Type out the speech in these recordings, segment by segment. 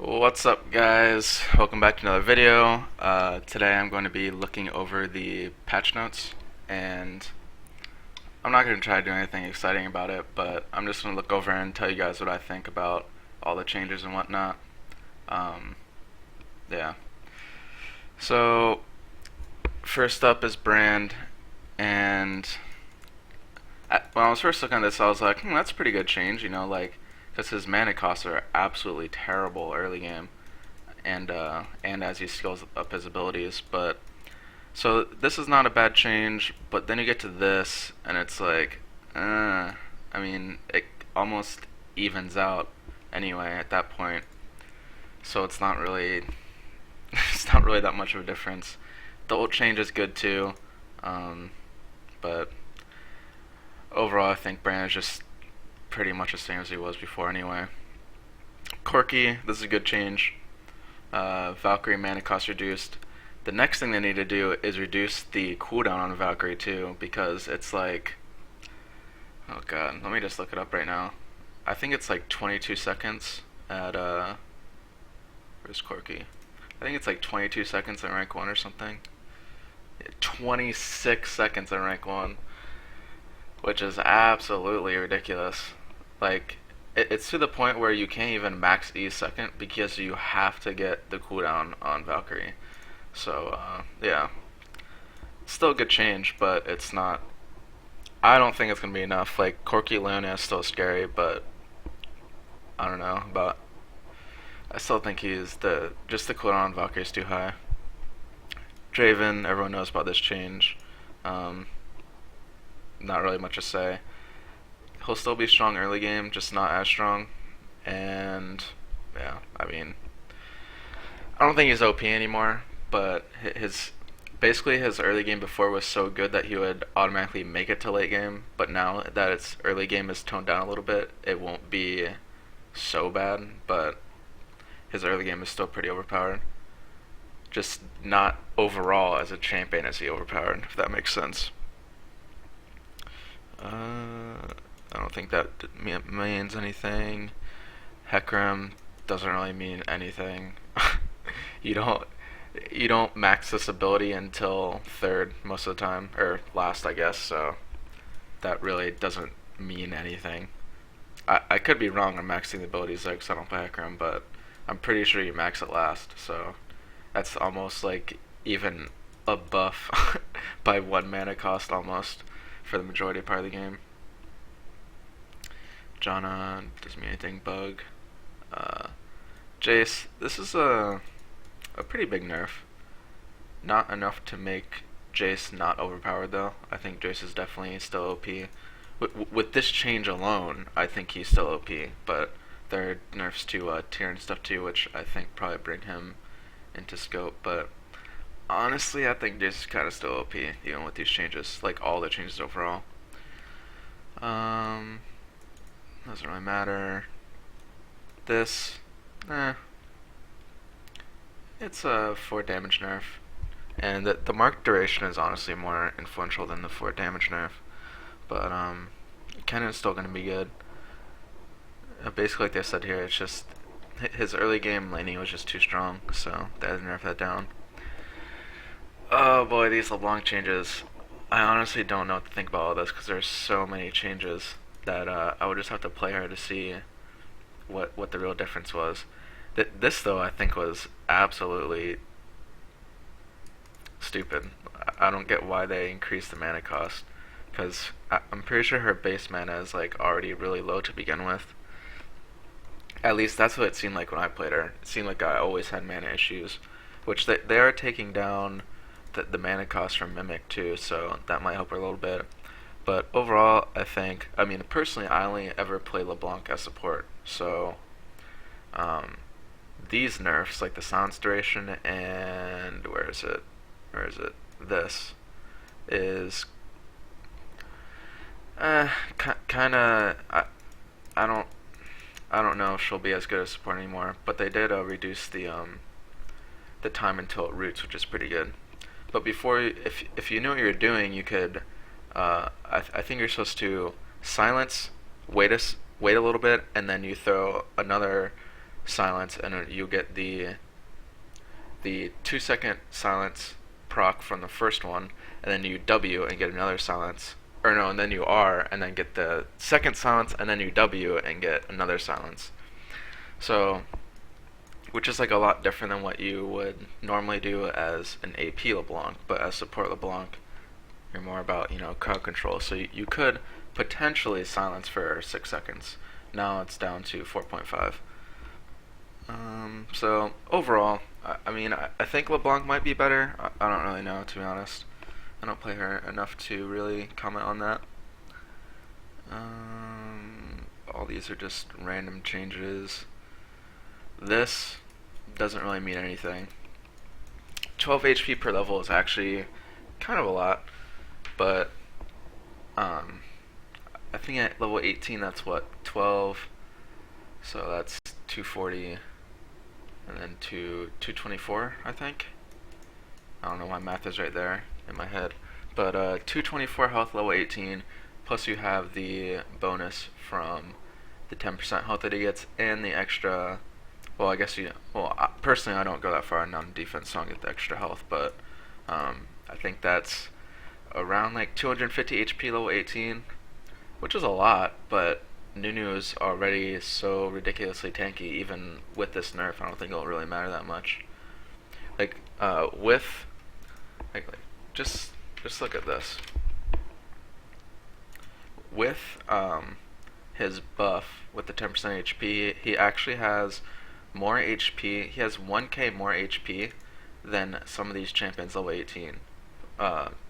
What's up, guys? Welcome back to another video. Today I'm going to be looking over the patch notes, and I'm not going to try to do anything exciting about it, but I'm just going to look over and tell you guys what I think about all the changes and whatnot. Um, yeah. So, first up is Brand, and when I was first looking at this, I was like, that's a pretty good change, because his mana costs are absolutely terrible early game, and as he skills up his abilities. But so this is not a bad change, but then you get to this, and it's like, it almost evens out anyway at that point. So it's not really, it's not really that much of a difference. The old change is good too, but overall, I think Brand is just pretty much the same as he was before anyway. Corki, this is a good change. Valkyrie mana cost reduced. The next thing they need to do is reduce the cooldown on Valkyrie too, because it's like, oh god, let me just look it up right now. I think it's like 22 seconds at, where's Corki? I think it's like 22 seconds at rank 1 or something. 26 seconds at rank 1. Which is absolutely ridiculous. Like, it's to the point where you can't even max E second because you have to get the cooldown on Valkyrie. So, yeah. Still a good change, but it's not. I don't think it's going to be enough. Like, Corki Leonia is still scary, but I don't know. But I still think just the cooldown on Valkyrie is too high. Draven, everyone knows about this change. Not really much to say. He'll still be strong early game, just not as strong. And yeah, I don't think he's OP anymore, but his early game before was so good that he would automatically make it to late game, but now that its early game is toned down a little bit, it won't be so bad, but his early game is still pretty overpowered. Just not overall as a champion is he overpowered, if that makes sense. I don't think that means anything. Hecarim doesn't really mean anything. you don't max this ability until third most of the time, or last, I guess. So that really doesn't mean anything. I could be wrong on maxing the abilities, like, because I don't play Hecarim, but I'm pretty sure you max it last. So that's almost like even a buff by 1 mana cost almost for the majority part of the game. Janna doesn't mean anything. Bug. Jace, this is a pretty big nerf. Not enough to make Jace not overpowered though. I think Jace is definitely still OP. With this change alone, I think he's still OP. But there are nerfs to tier and stuff too, which I think probably bring him into scope. But honestly, I think Jace is kind of still OP, even with these changes. Like, all the changes overall. Doesn't really matter. This, it's a 4 damage nerf. And the mark duration is honestly more influential than the 4 damage nerf. But, Kennen's still going to be good. Basically, like they said here, it's just his early game laning was just too strong, so they had to nerf that down. Oh boy, these LeBlanc changes. I honestly don't know what to think about all this because there's so many changes that I would just have to play her to see what the real difference was. This though, I think, was absolutely stupid. I don't get why they increased the mana cost, because I'm pretty sure her base mana is like already really low to begin with. At least that's what it seemed like when I played her. It seemed like I always had mana issues, which they are taking down the mana cost from Mimic too, so that might help her a little bit. But overall, personally, I only ever play LeBlanc as support, so these nerfs, like the silence duration and this is kind of, I don't know if she'll be as good as support anymore, but they did reduce the time until it roots, which is pretty good. But before, if you knew what you were doing, you could. I think you're supposed to silence, wait a little bit, and then you throw another silence, and you get the 2-second silence proc from the first one, and then you W and get another silence, or no, and then you R and then get the second silence, and then you W and get another silence. So, which is like a lot different than what you would normally do as an AP LeBlanc, but as support LeBlanc, you're more about, crowd control. So you could potentially silence for 6 seconds. Now it's down to 4.5. So overall, I think LeBlanc might be better. I don't really know, to be honest. I don't play her enough to really comment on that. All these are just random changes. This doesn't really mean anything. 12 HP per level is actually kind of a lot, but I think at level 18 that's what, 12, so that's 240, and then 224, I think. I don't know, my math is right there in my head, but 224 health, level 18, plus you have the bonus from the 10% health that he gets, and the extra, well, I guess personally I don't go that far on defense, so I don't get the extra health, but I think that's around like 250 HP level 18, which is a lot, but Nunu is already so ridiculously tanky. Even with this nerf, I don't think it'll really matter that much. Just look at this. With his buff with the 10% HP, he actually has more HP. He has 1k more HP than some of these champions level 18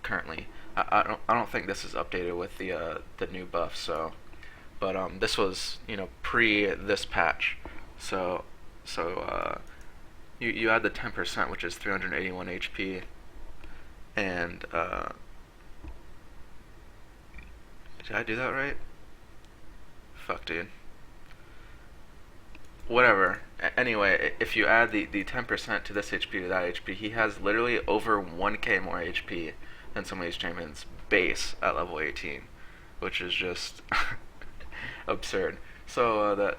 currently. I don't think this is updated with the new buff. So, but this was pre this patch. So you add the 10%, which is 381 HP, and did I do that right? Fuck, dude. Whatever. Anyway, if you add the 10% to this HP to that HP, he has literally over 1k more HP than some of these champions base at level 18, which is just absurd. So the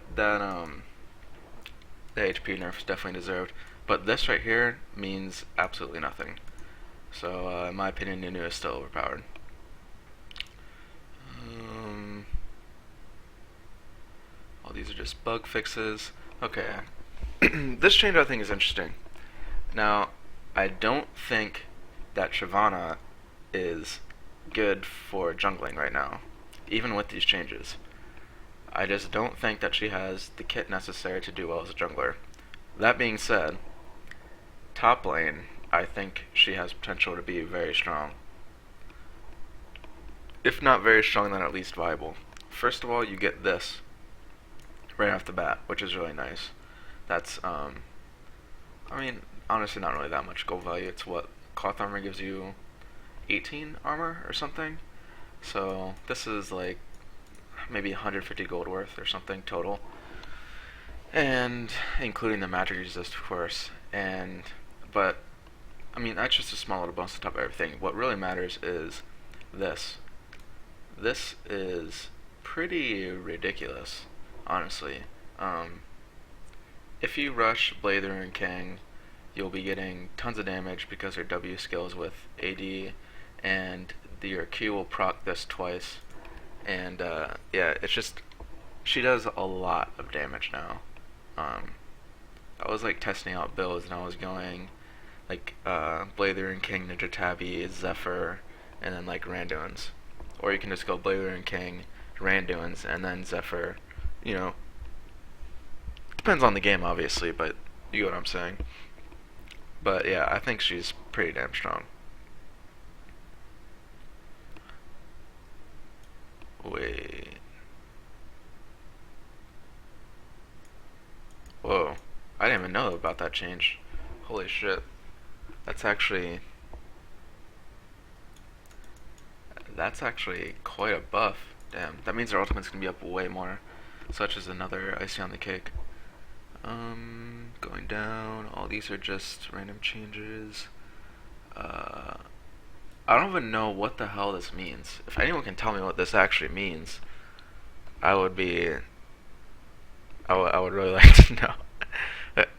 HP nerf is definitely deserved, but this right here means absolutely nothing. So in my opinion, Nunu is still overpowered. All these are just bug fixes. Okay. This change I think is interesting. Now, I don't think that Shyvana is good for jungling right now, even with these changes. I just don't think that she has the kit necessary to do well as a jungler. That being said, top lane, I think she has potential to be very strong. If not very strong, then at least viable. First of all, you get this right off the bat, which is really nice. That's, honestly not really that much gold value. It's what, cloth armor gives you 18 armor or something? So this is like maybe 150 gold worth or something total. And including the magic resist, of course. But that's just a small little bonus on top of everything. What really matters is this. This is pretty ridiculous, honestly. If you rush Blather and Kang, you'll be getting tons of damage because her W skills with AD, and your Q will proc this twice. And yeah, it's just, she does a lot of damage now. I was like testing out builds, and I was going like Blather and King, Ninja Tabby, Zephyr, and then like Randuin's. Or you can just go Blather and King, Randuin's, and then Zephyr. Depends on the game, obviously, but you get what I'm saying. But yeah, I think she's pretty damn strong. Wait. Whoa. I didn't even know about that change. Holy shit. That's actually quite a buff. Damn. That means their ultimate's gonna be up way more. Such as another icing on the cake. Going down. All these are just random changes. I don't even know what the hell this means. If anyone can tell me what this actually means, I would really like to know.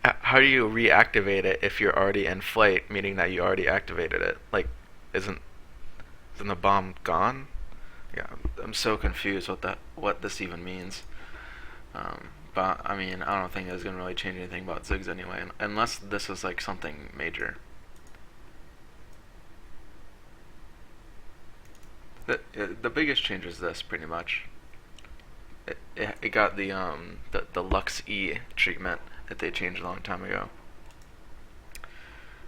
How do you reactivate it if you're already in flight, meaning that you already activated it? Like, isn't isn't the bomb gone? Yeah, I'm so confused what this even means. But I mean, I don't think it's gonna really change anything about Ziggs anyway, unless this is like something major. The biggest change is this, pretty much. It got the Lux E treatment that they changed a long time ago.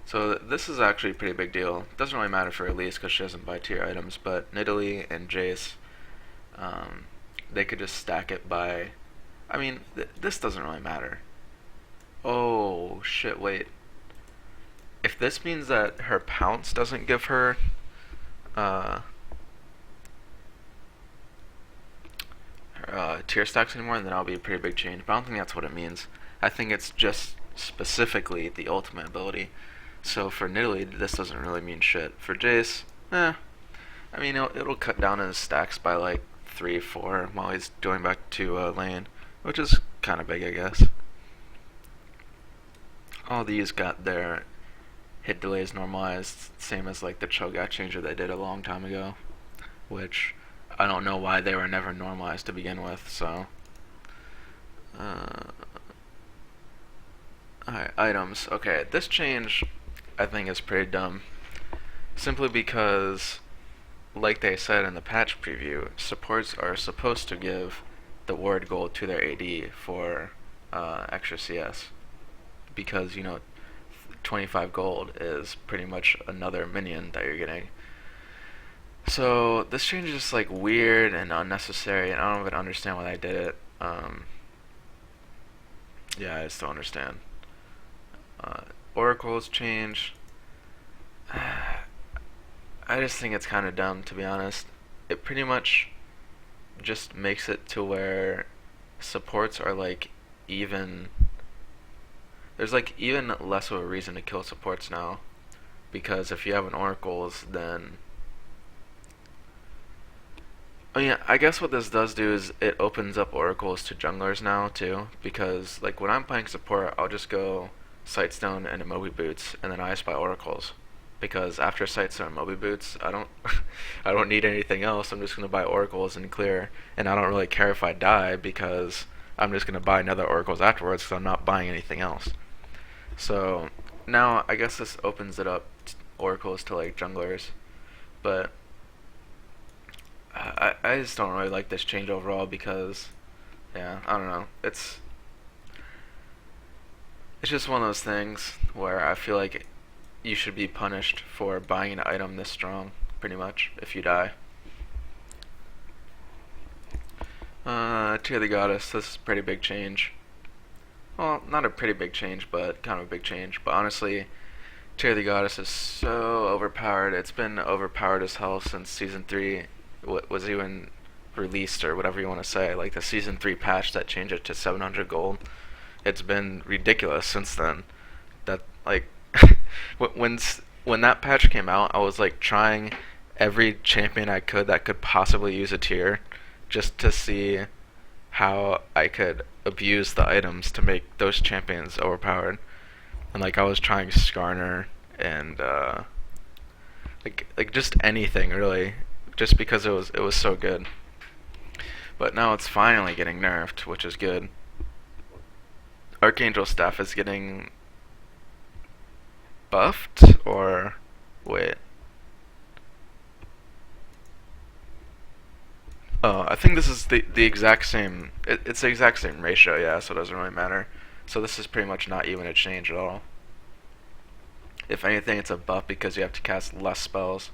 So this is actually a pretty big deal. Doesn't really matter for Elise because she doesn't buy tier items, but Nidalee and Jace, um, they could just stack it by. I mean, this doesn't really matter. Oh shit! Wait. If this means that her pounce doesn't give her uh, tier stacks anymore, then that'll be a pretty big change. But I don't think that's what it means. I think it's just specifically the ultimate ability. So for Nidalee, this doesn't really mean shit. For Jace, I mean, it'll cut down his stacks by like 3, 4 while he's going back to lane, which is kind of big, I guess. All these got their hit delays normalized, same as like the Cho'Gath changer they did a long time ago, which I don't know why they were never normalized to begin with. So, alright, items. Okay, this change I think is pretty dumb, simply because, like they said in the patch preview, supports are supposed to give the ward gold to their AD for extra CS, because 25 gold is pretty much another minion that you're getting. So this change is just like weird and unnecessary, and I don't even understand why they did it. Yeah, I just don't understand. Oracle's change. I just think it's kind of dumb, to be honest. It pretty much just makes it to where supports are like even. There's like even less of a reason to kill supports now, because if you have an oracles, then. Oh yeah, I guess what this does do is it opens up oracles to junglers now too, because like when I'm playing support, I'll just go Sightstone and Moby Boots, and then I spy oracles, because after Sightstone and Moby Boots, I don't I don't need anything else. I'm just gonna buy oracles and clear, and I don't really care if I die because I'm just gonna buy another oracles afterwards because I'm not buying anything else. So now I guess this opens it up oracles to like junglers, but I just don't really like this change overall because, yeah, I don't know. It's just one of those things where I feel like you should be punished for buying an item this strong, pretty much, if you die. Tear the Goddess, this is a pretty big change. Well, not a pretty big change, but kind of a big change. But honestly, Tear the Goddess is so overpowered. It's been overpowered as hell since Season 3 was even released, or whatever you want to say. Like the Season 3 patch that changed it to 700 gold. It's been ridiculous since then. That, like, when that patch came out, I was like trying every champion I could that could possibly use a tier, just to see how I could abuse the items to make those champions overpowered. And like I was trying Skarner and like just anything really, just because it was so good. But now it's finally getting nerfed, which is good. Archangel Staff is getting buffed, or wait. Oh, I think this is the exact same. It's the exact same ratio, yeah. So it doesn't really matter. So this is pretty much not even a change at all. If anything, it's a buff because you have to cast less spells.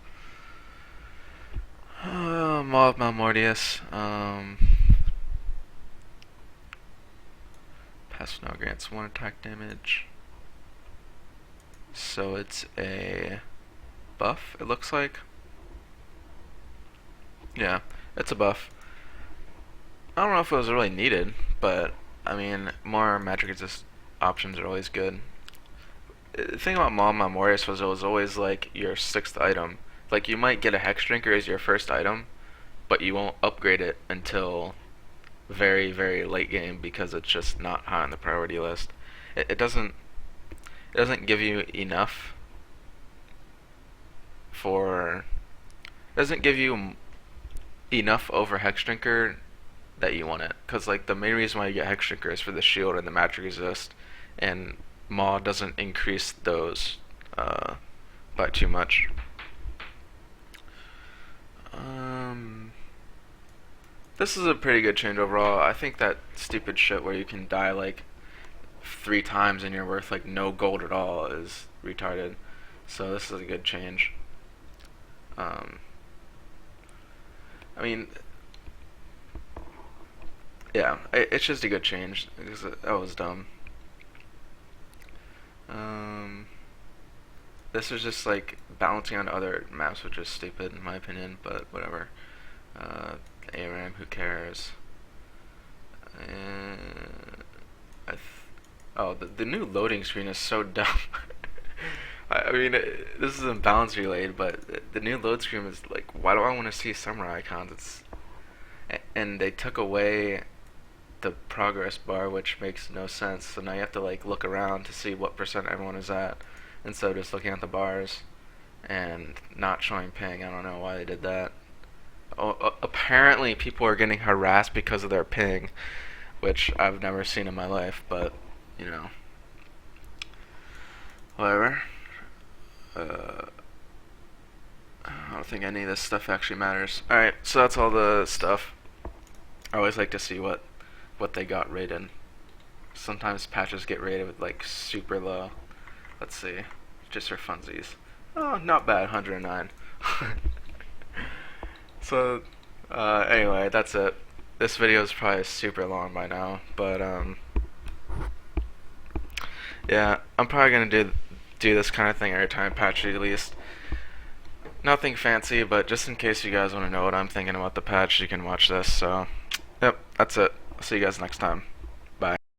Maw of Malmortius. Passive now grants 1 attack damage. So it's a buff, it looks like. Yeah, it's a buff. I don't know if it was really needed, but I mean, more magic resist options are always good. The thing about Maw of Malmortius was it was always like your 6th item. Like you might get a Hex Drinker as your first item, but you won't upgrade it until very, very late game because it's just not high on the priority list. it doesn't give you enough for it doesn't give you enough over Hex Drinker that you want it. Because like the main reason why you get Hex Drinker is for the shield and the magic resist, and Maw doesn't increase those by too much. This is a pretty good change overall. I think that stupid shit where you can die like 3 times and you're worth like no gold at all is retarded. So this is a good change. I mean, yeah, it's just a good change because that was dumb. This was just like balancing on other maps, which is stupid in my opinion, but whatever. ARAM, who cares? Oh, the new loading screen is so dumb. I mean, this isn't balance relayed, but the new load screen is like, why do I want to see samurai icons? And they took away the progress bar, which makes no sense. So now you have to like look around to see what percent everyone is at, instead of just looking at the bars and not showing ping. I don't know why they did that. Apparently people are getting harassed because of their ping, which I've never seen in my life, but you know, whatever. I don't think any of this stuff actually matters. Alright, so that's all the stuff. I always like to see what they got rated. Sometimes patches get rated with like super low. Let's see, just for funsies. Oh, not bad, 109. So, anyway, that's it. This video is probably super long by now, but yeah, I'm probably gonna do this kind of thing every time patch released. Nothing fancy, but just in case you guys want to know what I'm thinking about the patch, you can watch this. So, yep, that's it. I'll see you guys next time.